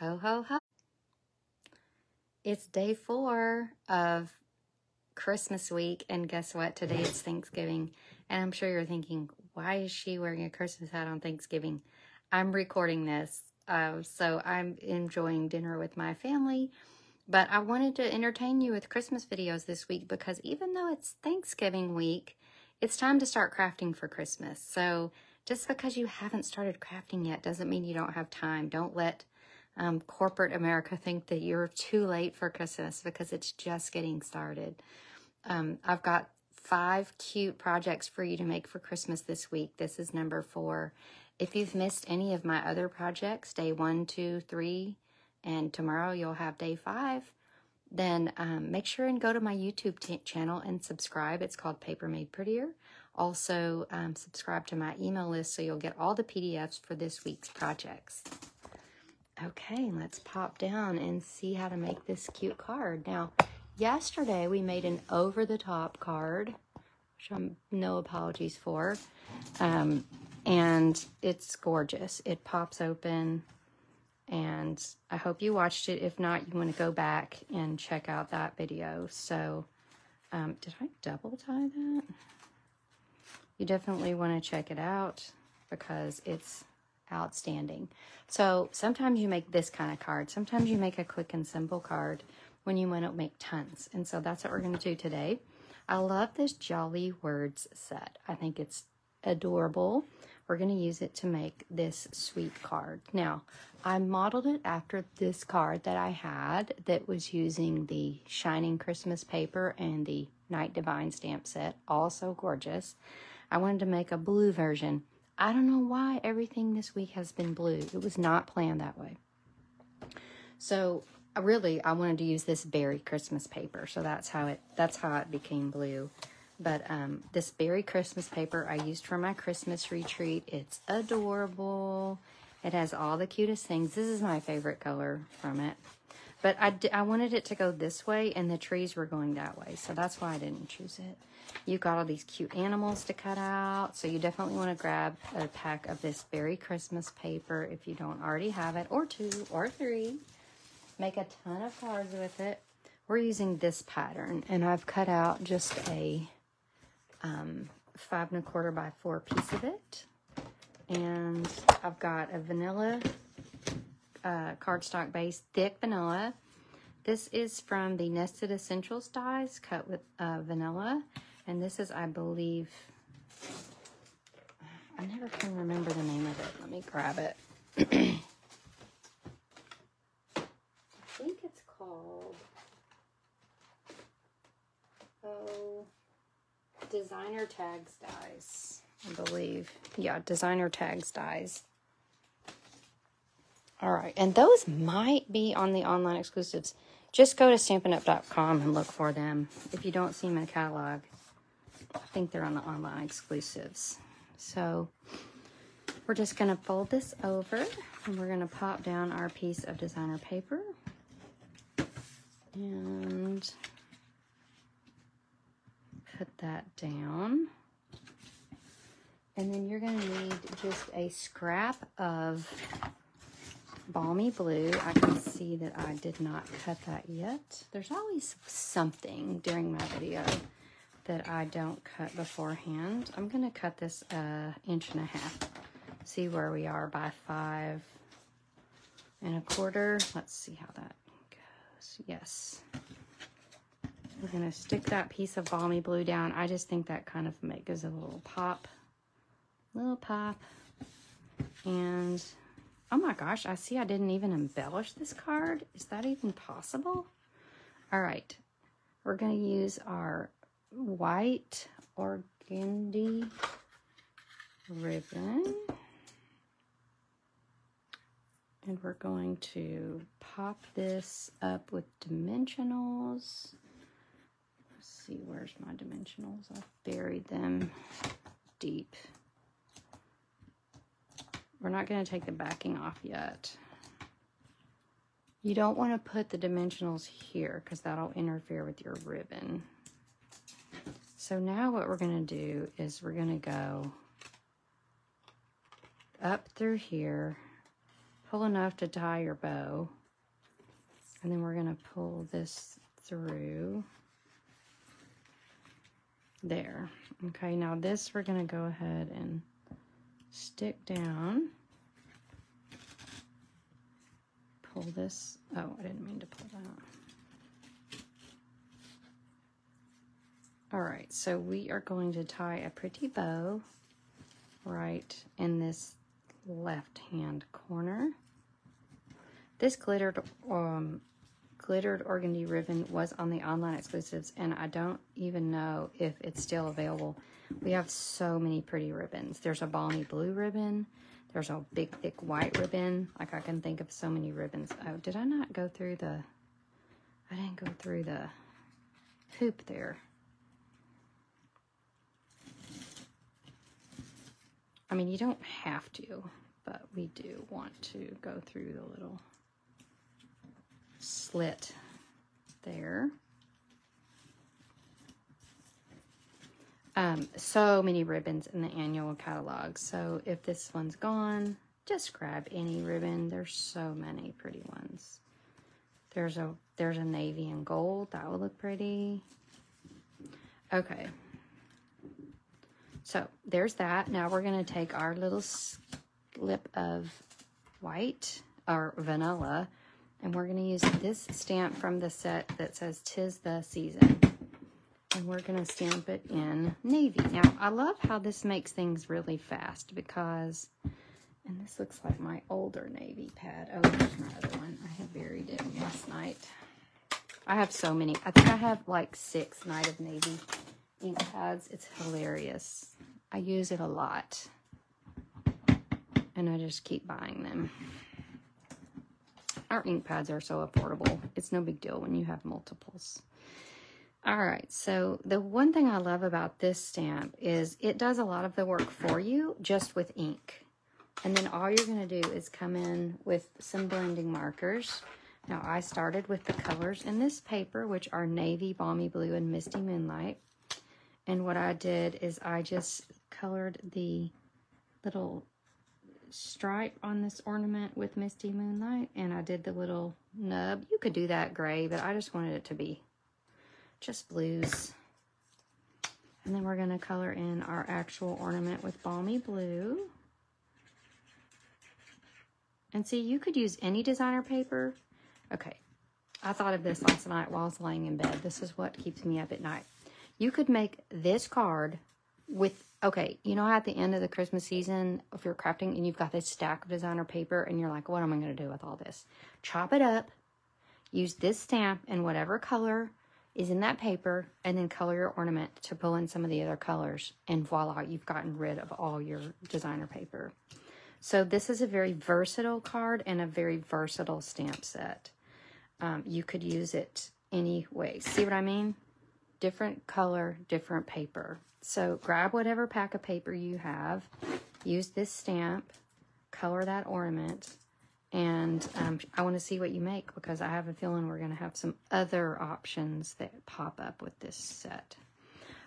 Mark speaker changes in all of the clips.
Speaker 1: Ho, ho, ho. It's day 4 of Christmas week, and guess what? Today it's Thanksgiving, and I'm sure you're thinking, why is she wearing a Christmas hat on Thanksgiving? I'm recording this, so I'm enjoying dinner with my family, but I wanted to entertain you with Christmas videos this week because even though it's Thanksgiving week, it's time to start crafting for Christmas. So just because you haven't started crafting yet doesn't mean you don't have time. Don't let corporate America think that you're too late for Christmas because it's just getting started. I've got 5 cute projects for you to make for Christmas this week. This is number 4. If you've missed any of my other projects, day 1, 2, 3, and tomorrow you'll have day 5, then make sure and go to my YouTube channel and subscribe. It's called Paper Made Prettier. Also, subscribe to my email list so you'll get all the PDFs for this week's projects. Okay, let's pop down and see how to make this cute card. Now, yesterday we made an over-the-top card, which I'm no apologies for, and it's gorgeous. It pops open, and I hope you watched it. If not, you want to go back and check out that video. So, did I double tie that? You definitely want to check it out because it's outstanding. So sometimes you make this kind of card. Sometimes you make a quick and simple card when you want to make tons. And so that's what we're going to do today. I love this Jolly Words set. I think it's adorable. We're going to use it to make this sweet card. Now, I modeled it after this card that I had that was using the Shining Christmas paper and the Night Divine stamp set. Also gorgeous. I wanted to make a blue version. I don't know why everything this week has been blue. It was not planned that way. So I wanted to use this Beary Christmas paper. So that's how it became blue. But this Beary Christmas paper I used for my Christmas retreat. It's adorable. It has all the cutest things. This is my favorite color from it. But I wanted it to go this way, and the trees were going that way. So that's why I didn't choose it. You've got all these cute animals to cut out. So you definitely want to grab a pack of this Beary Christmas paper if you don't already have it, or 2 or 3. Make a ton of cards with it. We're using this pattern, and I've cut out just a 5 1/4 by 4 piece of it. And I've got a vanilla cardstock base, thick vanilla. This is from the Nested Essentials dies cut with vanilla. And this is, I believe, I never can remember the name of it. Let me grab it. I think it's called, Designer Tags dies, I believe. Yeah, Designer Tags dies. All right, and those might be on the online exclusives. Just go to stampinup.com and look for them. If you don't see them in the catalog, I think they're on the online exclusives. So we're just going to fold this over, and we're going to pop down our piece of designer paper. And put that down. And then you're going to need just a scrap of Balmy Blue. I can see that I did not cut that yet. There's always something during my video that I don't cut beforehand. I'm going to cut this 1.5 inches. See where we are by 5 1/4. Let's see how that goes. Yes. We're going to stick that piece of Balmy Blue down. I just think that kind of gives a little pop. And oh my gosh, I see I didn't even embellish this card. Is that even possible? All right. We're going to use our white organdy ribbon. And we're going to pop this up with dimensionals. Let's see, where's my dimensionals? I've buried them deep. We're not going to take the backing off yet. You don't want to put the dimensionals here because that'll interfere with your ribbon. So now what we're going to do is we're going to go up through here pull enough to tie your bow. And then we're going to pull this through. There. Okay, now this we're going to go ahead and stick down. Pull this. Oh, I didn't mean to pull that. All right, so we are going to tie a pretty bow right in this left-hand corner. This glittered organdy ribbon was on the online exclusives, and I don't even know if it's still available. We have so many pretty ribbons. There's a balmy blue ribbon. There's a big, thick white ribbon. Like, I can think of so many ribbons. Oh, did I not go through the... I didn't go through the hoop there. I mean, you don't have to, but we do want to go through the little slit there. So many ribbons in the annual catalog. So if this one's gone, just grab any ribbon. There's so many pretty ones. There's a navy and gold. That would look pretty. Okay. So there's that. Now we're going to take our little slip of white or vanilla, and we're going to use this stamp from the set that says "'Tis the Season." And we're going to stamp it in navy. Now, I love how this makes things really fast because, and this looks like my older navy pad. Oh, there's my other one. I had buried it last night. I have so many. I think I have like 6 Night of Navy ink pads. It's hilarious. I use it a lot. And I just keep buying them. Our ink pads are so affordable. It's no big deal when you have multiples. All right, so the one thing I love about this stamp is it does a lot of the work for you just with ink. And then all you're going to do is come in with some blending markers. Now, I started with the colors in this paper, which are Navy, Balmy Blue, and Misty Moonlight. And what I did is I just colored the little stripe on this ornament with Misty Moonlight, and I did the little nub. You could do that gray, but I just wanted it to be just blues. And then we're going to color in our actual ornament with Balmy Blue. And see, you could use any designer paper. Okay, I thought of this last night while I was laying in bed. This is what keeps me up at night. You could make this card with, okay, you know how at the end of the Christmas season, if you're crafting and you've got this stack of designer paper and you're like, what am I going to do with all this? Chop it up, use this stamp in whatever color is in that paper, and then color your ornament to pull in some of the other colors, and voila, you've gotten rid of all your designer paper. So this is a very versatile card and a very versatile stamp set. You could use it any way. See what I mean? Different color, different paper. So grab whatever pack of paper you have, use this stamp, color that ornament, and I want to see what you make, because I have a feeling we're going to have some other options that pop up with this set.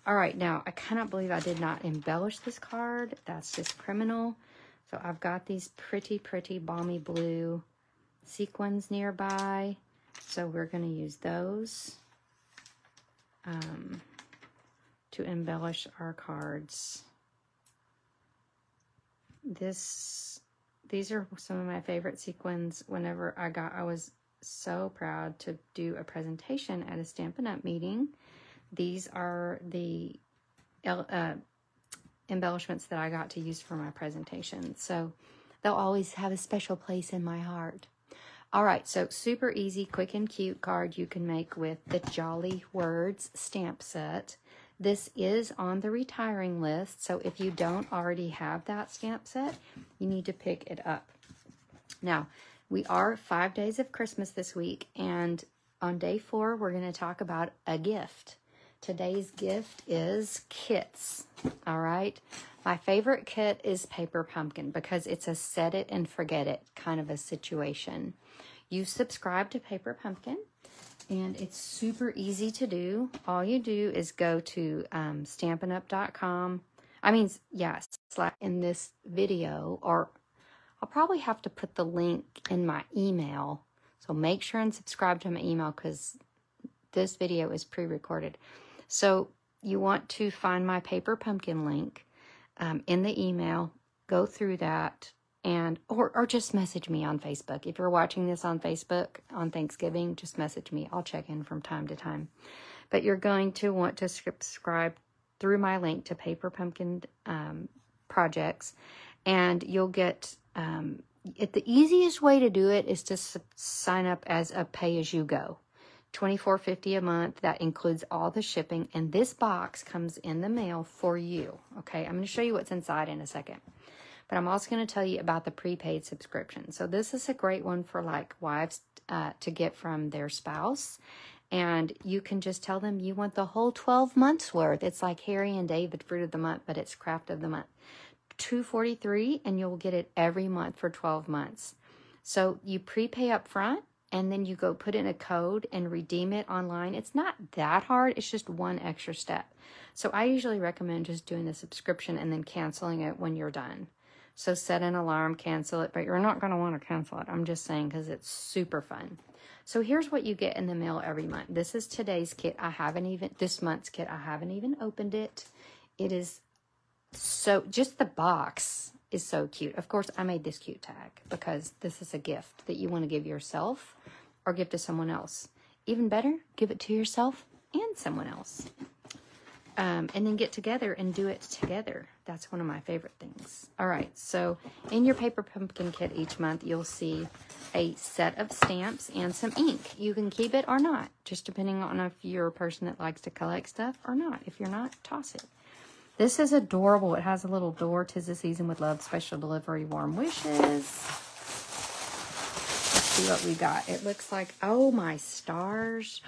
Speaker 1: All right, now I cannot believe I did not embellish this card. That's just criminal. So I've got these pretty, pretty balmy blue sequins nearby. So we're going to use those to embellish our cards. These are some of my favorite sequins. Whenever I was so proud to do a presentation at a Stampin' Up meeting. These are the embellishments that I got to use for my presentation. So they'll always have a special place in my heart. All right, so super easy, quick and cute card you can make with the Jolly Words stamp set. This is on the retiring list, so if you don't already have that stamp set, you need to pick it up. Now, we are 5 days of Christmas this week, and on day 4, we're going to talk about a gift. Today's gift is kits, all right? My favorite kit is Paper Pumpkin because it's a set it and forget it kind of a situation. You subscribe to Paper Pumpkin, and it's super easy to do. All you do is go to stampinup.com. I mean, yes, in this video, or I'll probably have to put the link in my email. So make sure and subscribe to my email because this video is pre-recorded. So you want to find my paper pumpkin link in the email. Go through that. And or just message me on Facebook. If you're watching this on Facebook on Thanksgiving, just message me. I'll check in from time to time. But you're going to want to subscribe through my link to Paper Pumpkin projects. And you'll get, the easiest way to do it is to sign up as a pay-as-you-go. $24.50 a month. That includes all the shipping. And this box comes in the mail for you. Okay, I'm going to show you what's inside in a second. But I'm also going to tell you about the prepaid subscription. So this is a great one for like wives to get from their spouse. And you can just tell them you want the whole 12 months worth. It's like Harry and David Fruit of the Month, but it's Craft of the Month. $2.43, and you'll get it every month for 12 months. So you prepay up front, and then you go put in a code and redeem it online. It's not that hard. It's just one extra step. So I usually recommend just doing the subscription and then canceling it when you're done. So set an alarm, cancel it, but you're not going to want to cancel it. I'm just saying because it's super fun. So here's what you get in the mail every month. This is today's kit. This month's kit, I haven't even opened it. It is so, just the box is so cute. Of course, I made this cute tag because this is a gift that you want to give yourself or give to someone else. Even better, give it to yourself and someone else. And then get together and do it together. That's one of my favorite things. All right, so in your Paper Pumpkin kit each month, you'll see a set of stamps and some ink. You can keep it or not, just depending on if you're a person that likes to collect stuff or not. If you're not, toss it. This is adorable. It has a little door. 'Tis the season with love, special delivery, warm wishes. Let's see what we got. It looks like, oh my stars.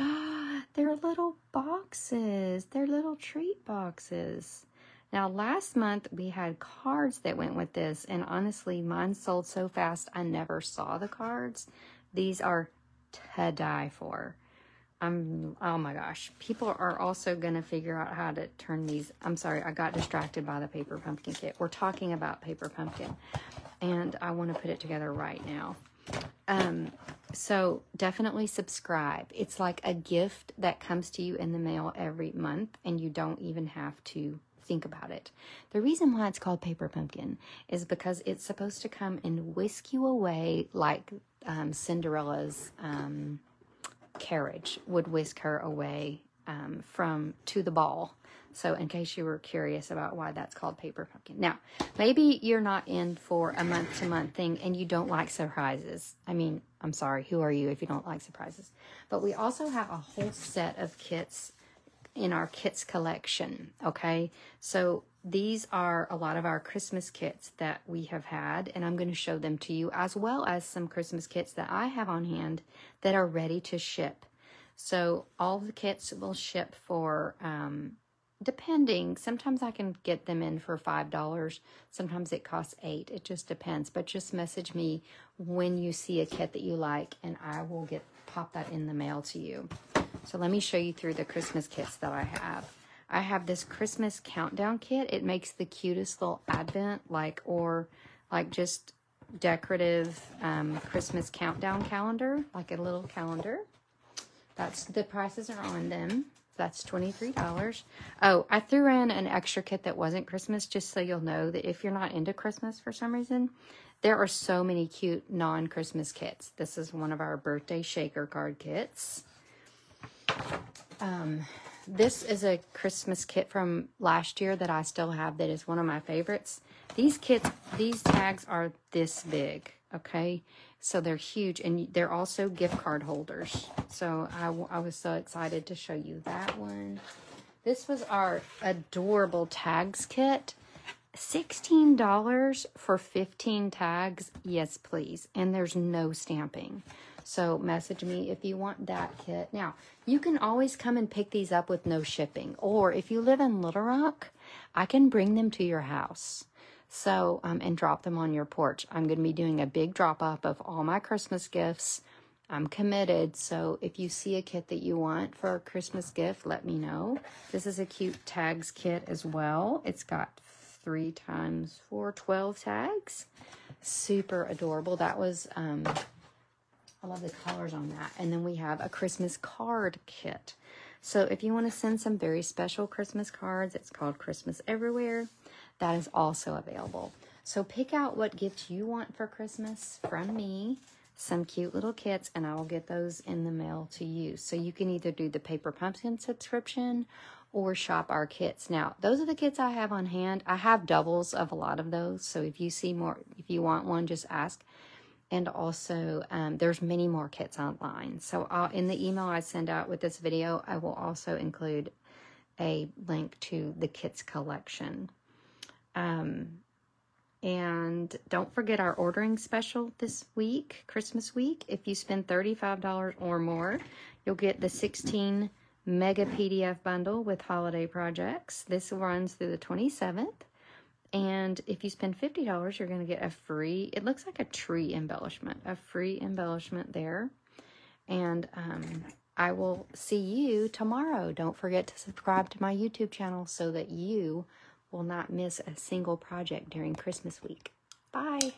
Speaker 1: They're little boxes. They're little treat boxes. Now, last month we had cards that went with this, and honestly, mine sold so fast I never saw the cards. These are to die for. Oh my gosh. People are also going to figure out how to turn these. I'm sorry, I got distracted by the Paper Pumpkin kit. We're talking about Paper Pumpkin, and I want to put it together right now. So definitely subscribe. It's like a gift that comes to you in the mail every month, and you don't even have to think about it. The reason why it's called Paper Pumpkin is because it's supposed to come and whisk you away like Cinderella's carriage would whisk her away to the ball. So in case you were curious about why that's called Paper Pumpkin. Now, maybe you're not in for a month-to-month thing and you don't like surprises. I mean, I'm sorry, who are you if you don't like surprises? But we also have a whole set of kits in our kits collection, okay? So these are a lot of our Christmas kits that we have had, and I'm going to show them to you, as well as some Christmas kits that I have on hand that are ready to ship. So all the kits will ship for, depending, sometimes I can get them in for $5. Sometimes it costs $8. It just depends. But just message me when you see a kit that you like, and I will pop that in the mail to you. So let me show you through the Christmas kits that I have. I have this Christmas countdown kit. It makes the cutest little advent, or just decorative Christmas countdown calendar, like a little calendar. The prices are on them. That's $23. Oh, I threw in an extra kit that wasn't Christmas, just so you'll know that if you're not into Christmas for some reason, there are so many cute non-Christmas kits. This is one of our birthday shaker card kits. This is a Christmas kit from last year that I still have that is one of my favorites. These tags are this big, okay? So they're huge, and they're also gift card holders. So I was so excited to show you that one. This was our adorable tags kit. $16 for 15 tags. Yes, please. And there's no stamping. So message me if you want that kit. Now, you can always come and pick these up with no shipping. Or if you live in Little Rock, I can bring them to your house. So, and drop them on your porch. I'm going to be doing a big drop-off of all my Christmas gifts. I'm committed. So if you see a kit that you want for a Christmas gift, let me know. This is a cute tags kit as well. It's got 3 times 4, 12 tags. super adorable. That was, I love the colors on that. And then we have a Christmas card kit. So if you want to send some very special Christmas cards, it's called Christmas Everywhere. That is also available. So pick out what gift you want for Christmas from me, some cute little kits, and I will get those in the mail to you. So you can either do the Paper Pumpkin subscription or shop our kits. Now, those are the kits I have on hand. I have doubles of a lot of those. So if you see more, if you want one, just ask. And also, there's many more kits online. So in the email I send out with this video, I will also include a link to the kits collection. And don't forget our ordering special this week, Christmas week. If you spend $35 or more, you'll get the 16 mega PDF bundle with holiday projects. This runs through the 27th. And if you spend $50, you're going to get a free, it looks like a tree embellishment, a free embellishment there. And I will see you tomorrow. Don't forget to subscribe to my YouTube channel so that you will not miss a single project during Christmas week. Bye.